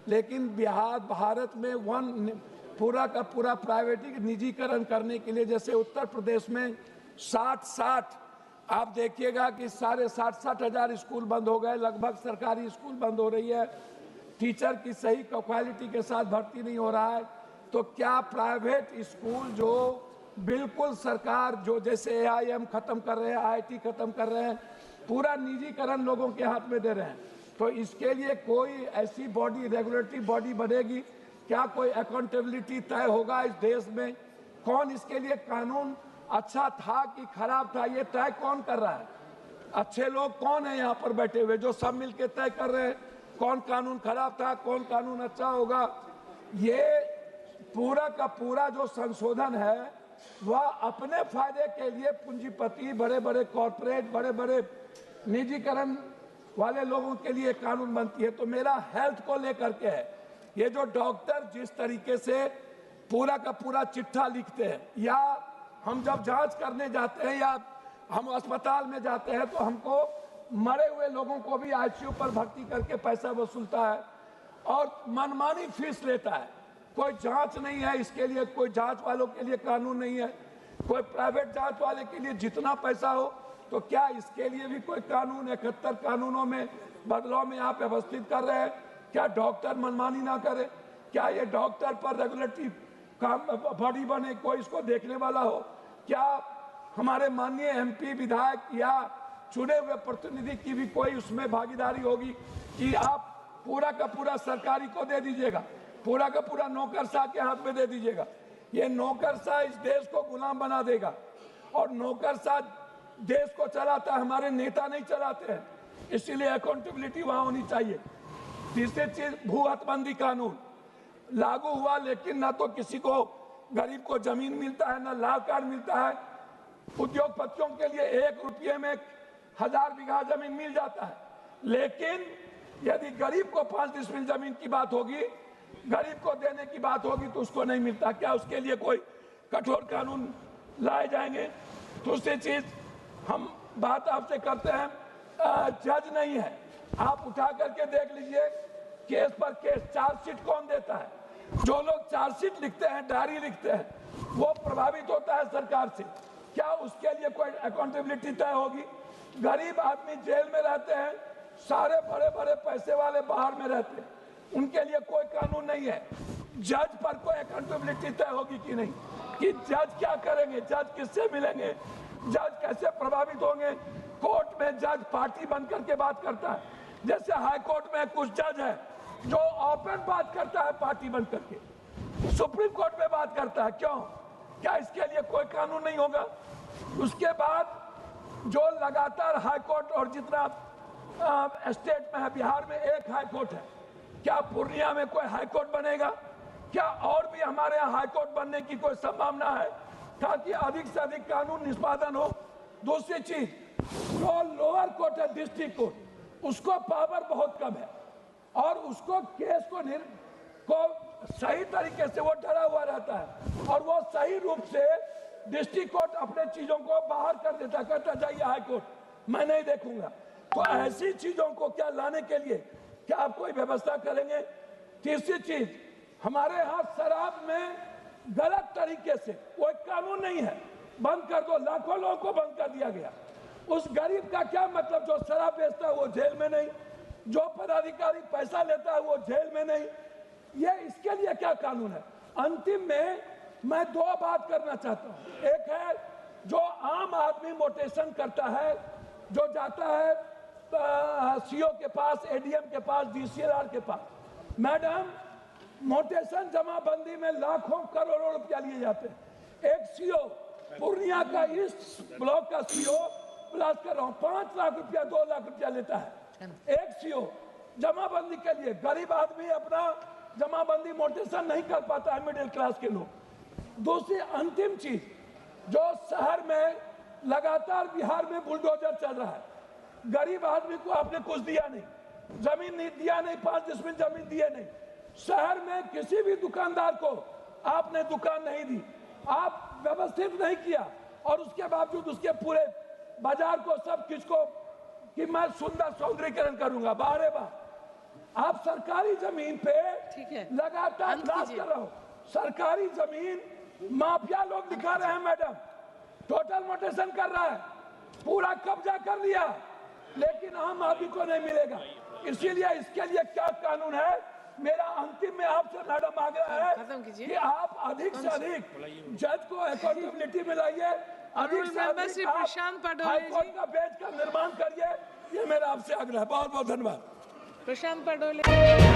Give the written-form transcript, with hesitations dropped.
लेकिन बिहार भारत में पूरा का पूरा प्राइवेटिक निजीकरण करने के लिए, जैसे उत्तर प्रदेश में 60 आप देखिएगा कि साढ़े 60 हजार स्कूल बंद हो गए, लगभग सरकारी स्कूल बंद हो रही है, टीचर की सही क्वालिटी के साथ भर्ती नहीं हो रहा है। तो क्या प्राइवेट स्कूल जो बिल्कुल सरकार जो जैसे AIM खत्म कर रहे हैं, IIT खत्म कर रहे हैं, पूरा निजीकरण लोगों के हाथ में दे रहे हैं, तो इसके लिए कोई ऐसी बॉडी, रेगुलेटरी बॉडी बनेगी क्या? कोई अकाउंटेबिलिटी तय होगा इस देश में? कौन इसके लिए कानून अच्छा था कि खराब था, ये तय कौन कर रहा है? अच्छे लोग कौन है यहाँ पर बैठे हुए जो सब मिलके तय कर रहे हैं कौन कानून खराब था, कौन कानून अच्छा होगा? ये पूरा का पूरा जो संशोधन है वह अपने फायदे के लिए पूंजीपति, बड़े बड़े कॉरपोरेट, बड़े बड़े निजीकरण वाले लोगों के लिए कानून बनती है। तो मेरा हेल्थ को लेकर के है, ये जो डॉक्टर जिस तरीके से पूरा का पूरा चिट्ठा लिखते हैं, या हम जब जांच करने जाते हैं या हम अस्पताल में जाते हैं तो हमको मरे हुए लोगों को भी ICU पर भर्ती करके पैसा वसूलता है और मनमानी फीस लेता है। कोई जांच नहीं है इसके लिए, कोई जांच वालों के लिए कानून नहीं है, कोई प्राइवेट जांच वाले के लिए जितना पैसा हो, तो क्या इसके लिए भी कोई कानून? 71 कानूनों में बदलाव में आप व्यवस्थित कर रहे हैं, क्या डॉक्टर मनमानी ना करे? क्या ये डॉक्टर पर रेगुलेटरी बॉडी बने, कोई इसको देखने वाला हो? क्या हमारे माननीय MP, विधायक या चुने हुए प्रतिनिधि की भी कोई उसमें भागीदारी होगी कि आप पूरा का पूरा सरकारी को दे दीजिएगा, पूरा का पूरा नौकरशाह के हाथ में दे दीजिएगा? ये नौकरशाह इस देश को गुलाम बना देगा और नौकरशाह देश को चलाता है, हमारे नेता नहीं चलाते हैं, इसीलिए अकाउंटेबिलिटी वहां होनी चाहिए। तीसरी चीज, भू हदबंदी कानून लागू हुआ, लेकिन ना तो किसी को गरीब को जमीन मिलता है, ना लाभ कार्ड मिलता है। उद्योगपतियों के लिए 1 रुपये में 1000 बीघा जमीन मिल जाता है, लेकिन यदि गरीब को 5 डिसमिल जमीन की बात होगी, गरीब को देने की बात होगी, तो उसको नहीं मिलता। क्या उसके लिए कोई कठोर कानून लाए जाएंगे? दूसरी चीज, हम बात आपसे करते हैं, जज नहीं है, आप उठा करके देख लीजिए केस पर केस, चार्जशीट कौन देता है? जो लोग चार्जशीट लिखते हैं, डायरी लिखते हैं, वो प्रभावित होता है सरकार से। क्या उसके लिए कोई अकाउंटेबिलिटी तय होगी? गरीब आदमी जेल में रहते हैं, सारे बड़े बड़े पैसे वाले बाहर में रहते हैं, उनके लिए कोई कानून नहीं है। जज पर कोई अकाउंटेबिलिटी तय होगी कि नहीं, कि जज क्या करेंगे, जज किससे मिलेंगे, जज कैसे प्रभावित होंगे? कोर्ट में जज पार्टी बनकर के बात करता है, जैसे हाई कोर्ट में कुछ जज है जो ओपन बात करता है पार्टी बनकर के, सुप्रीम कोर्ट में बात करता है, क्यों? क्या इसके लिए कोई कानून नहीं होगा? उसके बाद जो लगातार हाई कोर्ट, और जितना स्टेट में है, बिहार में 1 हाई कोर्ट है, क्या पूर्णिया में कोई हाई कोर्ट बनेगा? क्या और भी हमारे यहाँ हाई कोर्ट बनने की कोई संभावना है ताकि अधिक से अधिक कानून निष्पादन हो? दूसरी चीज, जो लोअर कोर्ट है, डिस्ट्रिक्ट कोर्ट, उसको पावर बहुत कम है और उसको केस को सही तरीके से वो डरा हुआ रहता है और वो सही रूप से डिस्ट्रिक्ट कोर्ट अपने चीजों को बाहर कर देता, कहता जाइए हाई कोर्ट, मैं नहीं देखूंगा। तो ऐसी चीजों को क्या लाने के लिए क्या आप कोई व्यवस्था करेंगे? तीसरी चीज, हमारे यहाँ शराब में गलत तरीके से कोई कानून नहीं है, बंद कर दो, लाखों लोगों को बंद कर दिया गया। उस गरीब का क्या मतलब? जो शराब बेचता है वो जेल में नहीं, जो पदाधिकारी पैसा लेता है वो जेल में नहीं, ये इसके लिए क्या कानून है? अंतिम में मैं 2 बात करना चाहता हूँ। एक है जो आम आदमी मोटेशन करता है, जो जाता है CO के पास, ADM के पास, DCLR के पास, मैडम मोटेशन जमाबंदी में लाखों करोड़ों रुपया लिए जाते हैं। एक CO पूर्णिया का इस ब्लॉक का CO प्लस कर रहा हूँ 5 लाख रुपया, 2 लाख रुपया लेता है एक CO जमाबंदी के लिए। गरीब आदमी अपना जमाबंदी मोटेशन नहीं कर पाता है, मिडिल क्लास के लोग। दूसरी अंतिम चीज, जो शहर में लगातार बिहार में बुलडोजर चल रहा है, गरीब आदमी को आपने कुछ दिया नहीं, जमीन नहीं दिया, नहीं 5 डिसमिल जमीन दिए नहीं, शहर में किसी भी दुकानदार को आपने दुकान नहीं दी, आप व्यवस्थित नहीं किया, और उसके बावजूद उसके पूरे बाजार को सब किसको कि मैं सुंदर सौंदर्यीकरण करूंगा, बारे बार आप सरकारी जमीन पे ठीक है। लगातार अंत ब्लास्ट कीजिए। कर रहे हो। सरकारी जमीन माफिया लोग दिखा रहे हैं मैडम, टोटल मोटेशन कर रहा है, पूरा कब्जा कर लिया, लेकिन आम आदमी को नहीं मिलेगा। इसीलिए इसके लिए क्या कानून है, मेरा अंतिम में आपसे मैडम आग्रह है खत्म कीजिए। कि आप अधिक से अधिक जज को अकाउंटेबिलिटी में लाइए, अधिक से मेंबर श्री अधिक आप प्रशांत पटोले हाईकोर्ट जी। का बेंच का निर्माण करिए। ये मेरा आपसे आग्रह है। बहुत बहुत धन्यवाद। प्रशांत पटोले।